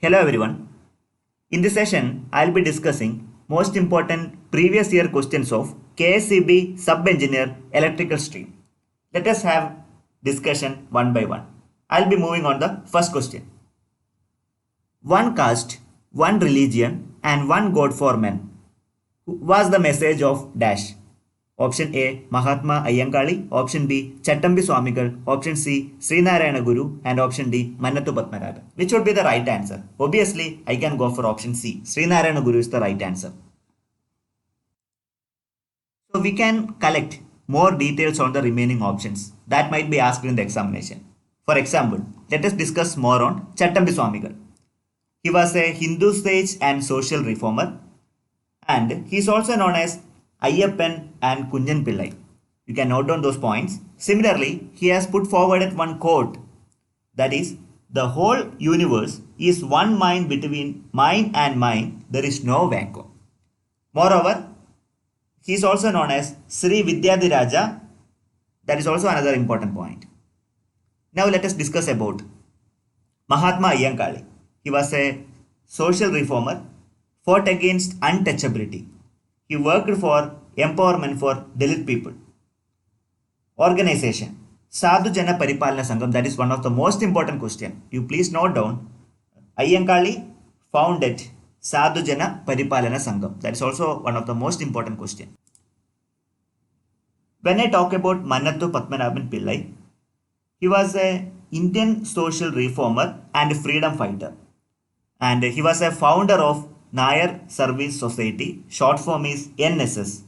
Hello everyone. In this session, I'll be discussing most important previous year questions of KSCB Sub-Engineer Electrical Stream. Let us have discussion one by one. I'll be moving on the first question. One caste, one religion and one God for men was the message of dash. Option A, Mahatma Ayyankali. Option B, Chattambi Swamigal. Option C, Srinarayana Guru. And option D, Mannathu Padmanabhan. Which would be the right answer? Obviously, I can go for option C. Srinarayana Guru is the right answer. So we can collect more details on the remaining options that might be asked in the examination. For example, let us discuss more on Chattambi Swamigal. He was a Hindu sage and social reformer, and he is also known as Ayyappan and Kunjan Pillai. You can note down those points. Similarly, he has put forward one quote, that is, the whole universe is one mind, between mind and mind there is no vacuum. Moreover, he is also known as Sri Vidyadhiraja. That is also another important point. Now let us discuss about Mahatma Ayyankali. He was a social reformer, fought against untouchability. He worked for empowerment for Dalit people. Organization Sadhu Jana Paripalana Sangam, that is one of the most important question. You please note down. Ayyankali founded Sadhu Jana Paripalana Sangam. That is also one of the most important question. When I talk about Mannathu Padmanabhan Pillai, he was a Indian social reformer and freedom fighter. And he was a founder of Nair Service Society. Short form is NSS.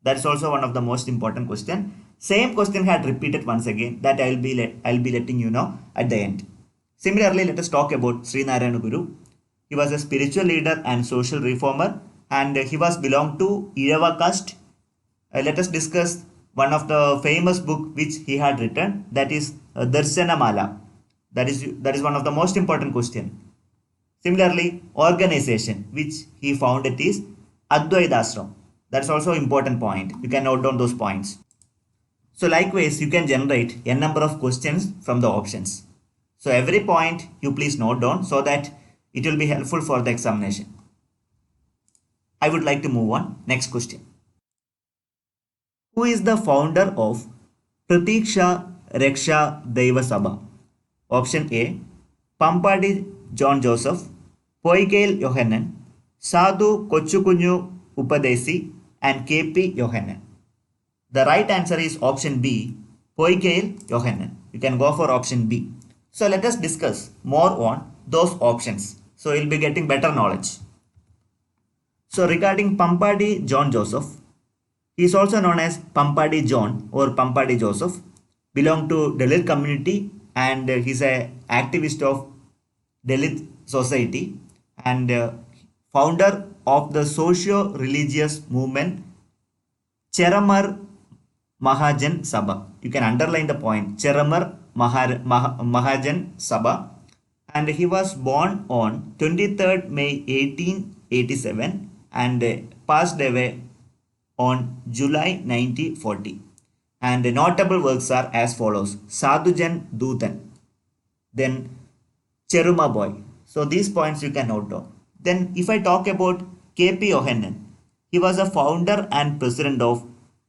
That's also one of the most important question. Same question had repeated once again, that I'll be letting you know at the end. Similarly, let us talk about Srinarayana Guru. He was a spiritual leader and social reformer, and he was belonged to Irava caste. Let us discuss one of the famous book which he had written, that is Darshana Mala. That is one of the most important question. Similarly, organization which he founded is Advaita Ashram. That's also important point. You can note down those points. So likewise, you can generate a number of questions from the options. So every point you please note down so that it will be helpful for the examination. I would like to move on. Next question. Who is the founder of Pratiksha Raksha Deva Sabha? Option A, Pampadi John Joseph, Poikel Yohanan, Sadhu Kochukunyu Upadesi, and KP Yohanan. The right answer is option B, Poikel Yohanan. You can go for option B. So let us discuss more on those options. So you'll be getting better knowledge. So regarding Pampadi John Joseph, he is also known as Pampadi John or Pampadi Joseph, belong to Dalit community, and he's a activist of Dalit society and founder of the socio-religious movement Cheramar Mahajan Sabha. You can underline the point, Cheramar Mahajan Sabha, and he was born on 23rd May 1887 and passed away on July 1940. And the notable works are as follows: Sadhujan Dutan, then Cheruma Boy. So these points you can note down. Then if I talk about KP Yohanan, he was a founder and president of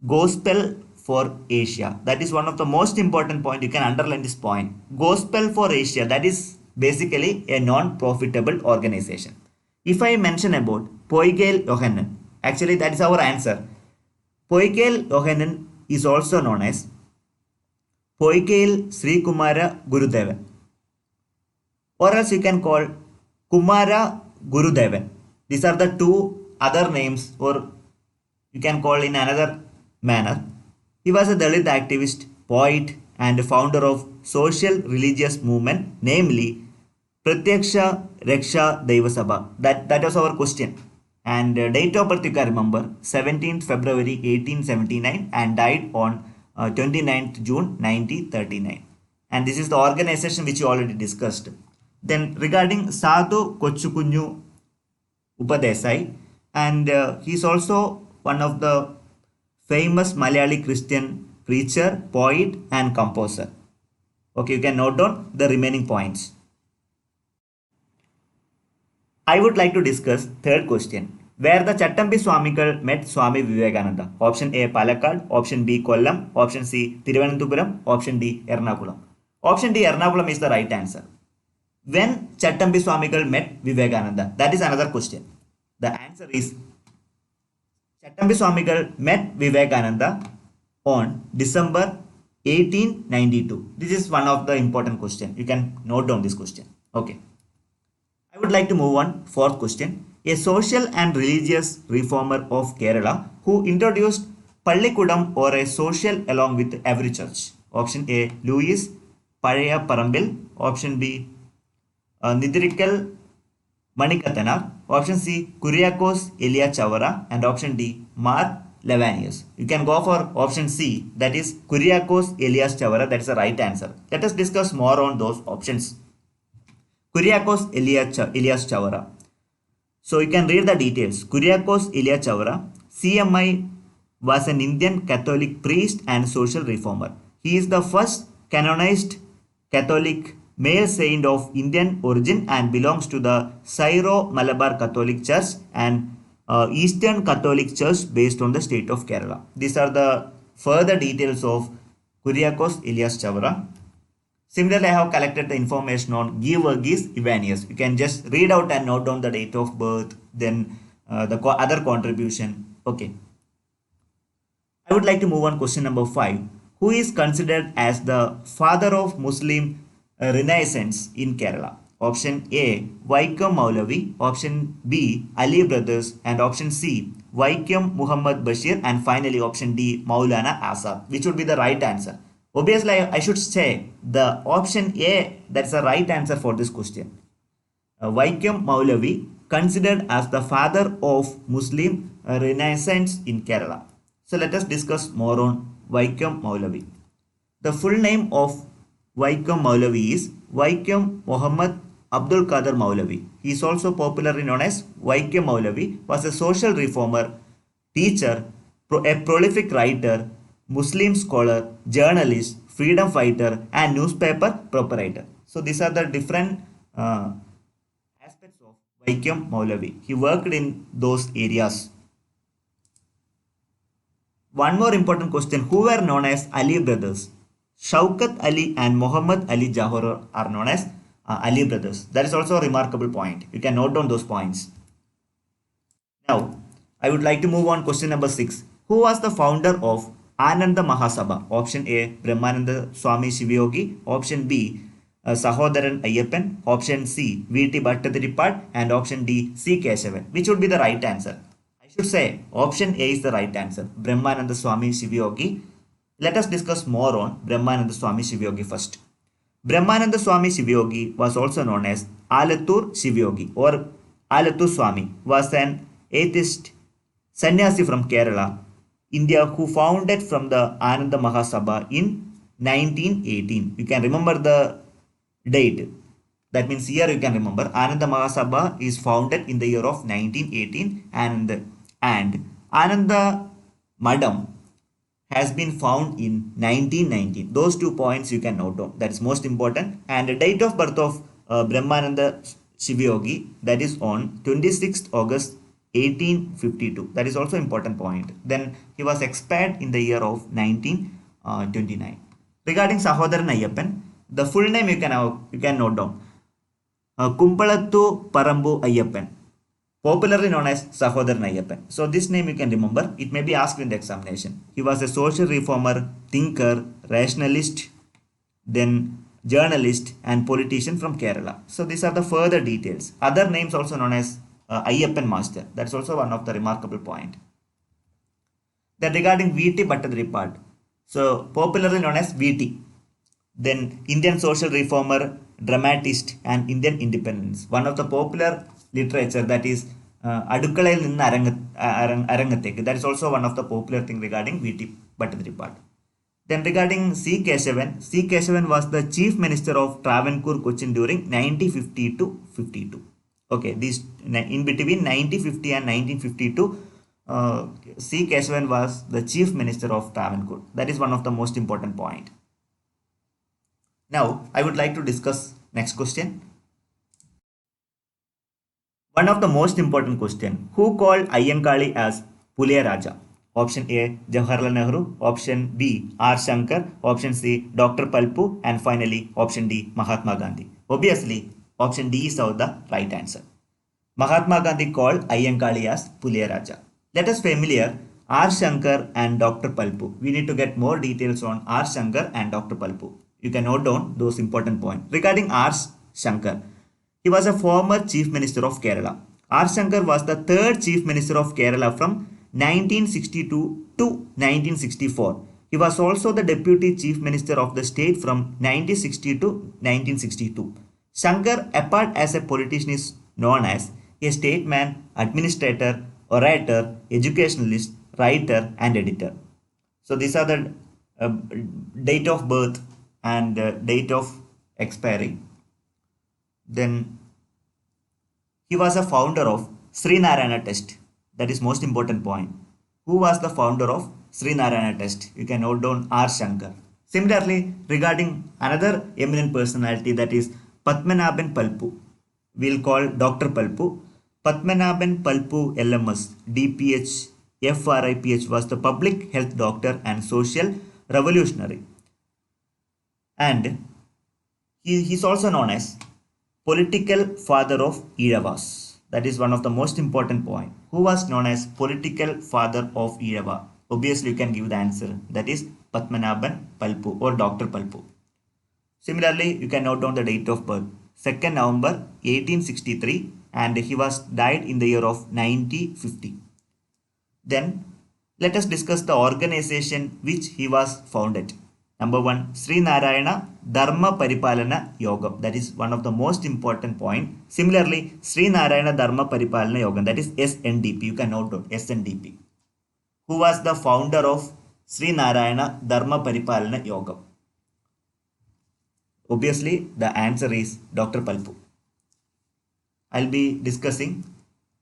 Gospel for Asia. That is one of the most important point. You can underline this point. Gospel for Asia, that is basically a non-profitable organization. If I mention about Poikel Yohanan, actually that is our answer. Poikel Yohanan is also known as Poikel Sri Kumara Gurudevan, or else you can call Kumara Gurudevan. These are the two other names, or you can call in another manner. He was a Dalit activist, poet, and founder of social religious movement, namely Pratyaksha Raksha Deva Sabha. That was our question. And date of birth you can remember, 17th February 1879, and died on 29th June 1939. And this is the organization which you already discussed. Then regarding Sadhu Kochukunyu Upadesai, and he is also one of the famous Malayali Christian preacher, poet and composer. Okay, you can note down the remaining points. I would like to discuss third question. Where the Chattambi Swamigal met Swami Vivekananda. Option A Palakkad, option B Kollam, option C Thiruvananthapuram, option D Ernakulam. Option D Ernakulam is the right answer. When Chattambi Swamigal met Vivekananda? That is another question. The answer is Chattambi Swamigal met Vivekananda on December 1892. This is one of the important question. You can note down this question. Okay. I would like to move on. Fourth question. A social and religious reformer of Kerala who introduced Pallikudam or a social along with every church. Option A. Louis Pazhaya Parambil. Option B. Nidrikal Manikathanar. Option C. Kuriakos Elia Chavara. And option D. Mar Levanius. You can go for option C, that is Kuriakos Elias Chavara. That is the right answer. Let us discuss more on those options. Kuriakos Elias Chavara. So you can read the details. Kuriakos Elias Chavara, CMI, was an Indian Catholic priest and social reformer. He is the first canonized Catholic male saint of Indian origin and belongs to the Syro-Malabar Catholic Church and Eastern Catholic Church based on the state of Kerala. These are the further details of Kuriakos Elias Chavara. Similarly, I have collected the information on Georgis Ivanius. You can just read out and note down the date of birth, then the other contribution. Okay. I would like to move on question number 5. Who is considered as the father of Muslim Renaissance in Kerala? Option A, Vaikom Maulavi. Option B, Ali Brothers. And option C, Vaikom Muhammad Bashir. And finally, option D, Maulana Azad. Which would be the right answer? Obviously, I should say the option A, that's the right answer for this question. Vaikom Maulavi, considered as the father of Muslim Renaissance in Kerala. So let us discuss more on Vaikom Maulavi. The full name of Vaikom Maulavi is Vaikom Muhammad Abdul Qadir Maulavi. He is also popularly known as Vaikom Maulavi, was a social reformer, teacher, a prolific writer, Muslim scholar, journalist, freedom fighter, and newspaper proprietor. So these are the different aspects of Vaikom Maulavi. He worked in those areas. One more important question. Who were known as Ali brothers? Shaukat Ali and Muhammad Ali Johar are known as Ali brothers. That is also a remarkable point. You can note down those points. Now, I would like to move on question number 6. Who was the founder of Ananda Mahasabha? Option A, Brahmananda Swami Shivayogi. Option B, Sahodaran Ayyappan. Option C, V.T. Bhattacharya. And option D, C. Keshavan. Which would be the right answer? I should say option A is the right answer. Brahmananda Swami Shivayogi. Let us discuss more on Brahmananda Swami Shivayogi first. Brahmananda Swami Shivayogi was also known as Alattur Shivayogi or Alattur Swami, was an atheist sannyasi from Kerala, India, who founded from the Ananda Mahasabha in 1918. You can remember the date. That means year you can remember. Ananda Mahasabha is founded in the year of 1918 and Ananda Madam has been found in 1919. Those 2 points you can note down. That is most important. And the date of birth of Brahmananda Shivayogi, that is on 26th August 1852. That is also important point. Then he was expired in the year of 1929. Regarding Sahodaran Ayyappan, the full name you can note down. Kumpalattu Parambu Ayyappan, popularly known as Sahodaran Ayyappan. So this name you can remember. It may be asked in the examination. He was a social reformer, thinker, rationalist, then journalist and politician from Kerala. So these are the further details. Other names also known as Ayyappan Master. That's also one of the remarkable point. Then regarding V.T. Bhattacharya, so popularly known as V.T. Then Indian social reformer, dramatist and Indian independence. One of the popular literature, that is Adukkalayil Ninnu Arangathekku. That is also one of the popular thing regarding V.T. Bhattacharya. Then regarding C. Keshavan was the chief minister of Travancore Cochin during 1950 to 52. Okay, these in between 1950 and 1952, C. Keshavan was the chief minister of Travancore. That is one of the most important point. Now, I would like to discuss next question. One of the most important question, who called Ayyankali as Pulaya Raja? Option A, Jawaharlal Nehru. Option B, R. Shankar. Option C, Dr. Palpu. And finally, option D, Mahatma Gandhi. Obviously, option D is the right answer. Mahatma Gandhi called Ayyankali as Pulaya Raja. Let us familiar R. Shankar and Dr. Palpu. We need to get more details on R. Shankar and Dr. Palpu. You can note down those important points. Regarding R. Shankar, he was a former Chief Minister of Kerala. R. Shankar was the third Chief Minister of Kerala from 1962 to 1964. He was also the Deputy Chief Minister of the state from 1960 to 1962. Shankar, apart as a politician, is known as a statesman, administrator, orator, educationalist, writer, and editor. So these are the uh, date of birth and date of expiry. Then he was a founder of Sri Narayana Test. That is most important point. Who was the founder of Sri Narayana Test? You can note down R. Shankar. Similarly, regarding another eminent personality, that is Padmanabhan Palpu, we'll call Dr. Palpu. Padmanabhan Palpu LMS, DPH, FRIPH was the public health doctor and social revolutionary. And he is also known as political father of Eravas. That is one of the most important point. Who was known as political father of Irava? Obviously, you can give the answer. That is Padmanabhan Palpu or Dr. Palpu. Similarly, you can note down the date of birth. 2nd November 1863, and he was died in the year of 1950. Then let us discuss the organization which he was founded. Number 1, Sri Narayana Dharma Paripalana Yogam. That is one of the most important point. Similarly, Sri Narayana Dharma Paripalana Yogam, that is SNDP. You can note down SNDP. Who was the founder of Sri Narayana Dharma Paripalana Yogam? Obviously, the answer is Dr. Palpu. I'll be discussing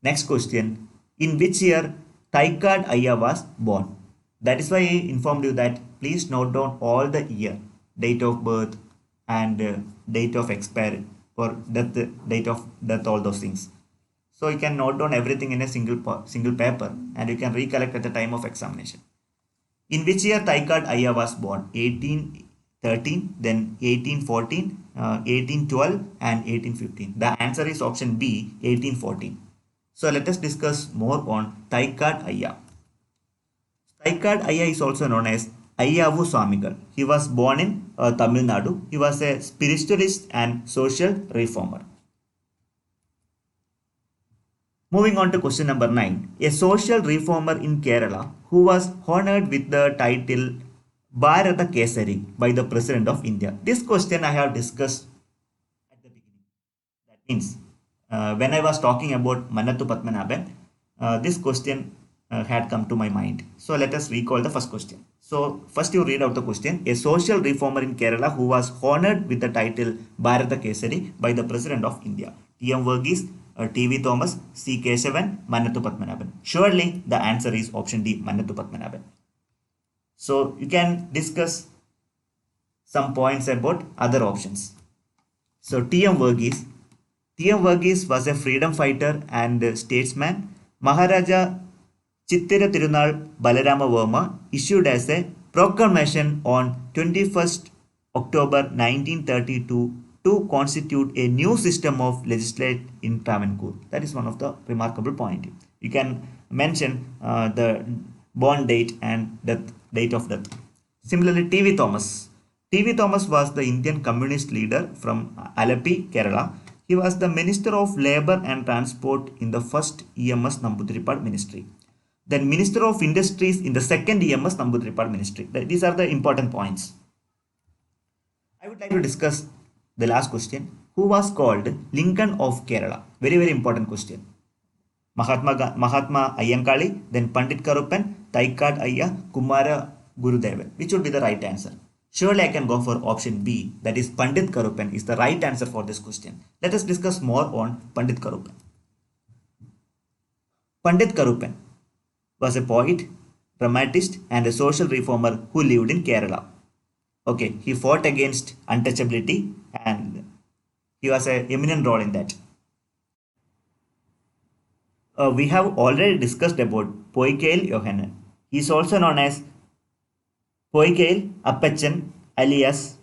next question. In which year Thaikad Ayya was born? That is why I informed you that please note down all the year, date of birth and date of expiry or death, date of death, all those things. So you can note down everything in a single paper and you can recollect at the time of examination. In which year Thaikad Ayya was born? 1813, then 1814, 1812 and 1815. The answer is option B, 1814. So let us discuss more on Thaikad Ayya. Thaikad Ayya is also known as Ayyavu Swamigal. He was born in Tamil Nadu. He was a spiritualist and social reformer. Moving on to question number 9. A social reformer in Kerala who was honored with the title Bharata Kesari by the President of India. This question I have discussed at the beginning. That means when I was talking about Manathu Padmanabhan, this question had come to my mind. So let us recall the first question. So first you read out the question. A social reformer in Kerala who was honored with the title Bharata Kesari by the President of India. T.M. Verghese, T.V. Thomas, C. Keshavan, Manathu Padmanabhan. Surely the answer is option D, Manathu Padmanabhan. So you can discuss some points about other options. So T.M. Verghese. T.M. Verghese was a freedom fighter and statesman. Maharaja Chittira Tirunal Balarama Verma issued as a proclamation on 21st October 1932 to constitute a new system of legislate in Travancore. That is one of the remarkable point. You can mention the born date and date of death. Similarly, T.V. Thomas. T.V. Thomas was the Indian communist leader from Alleppey, Kerala. He was the Minister of Labour and Transport in the first EMS Namboodiripad ministry. Then Minister of Industries in the second EMS Namboodiripad ministry. These are the important points. I would like to discuss the last question. Who was called Lincoln of Kerala? Very, very important question. Mahatma Ayyankali, then Pandit Karuppan, Thaikad Ayya, Kumara Gurudevan. Which would be the right answer? Surely I can go for option B, that is Pandit Karuppan is the right answer for this question. Let us discuss more on Pandit Karuppan. Pandit Karuppan was a poet, dramatist and a social reformer who lived in Kerala. Okay, he fought against untouchability and he was an eminent role in that. we have already discussed about Poikile Yohanan. He is also known as Poikile Appachan alias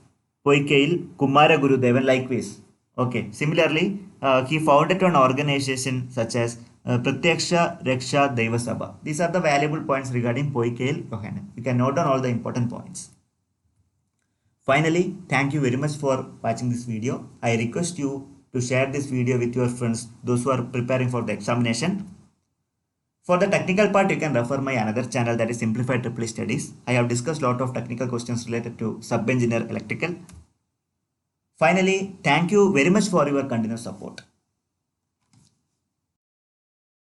Poikile Kumara Gurudevan likewise. Okay, similarly, he founded an organization such as Pratyaksha Raksha Deva Sabha. These are the valuable points regarding Poikile Yohanan. You can note down all the important points. Finally, thank you very much for watching this video. I request you to share this video with your friends, those who are preparing for the examination. For the technical part, you can refer my another channel, that is Simplified Triple Studies. I have discussed a lot of technical questions related to sub-engineer electrical. Finally, thank you very much for your continuous support.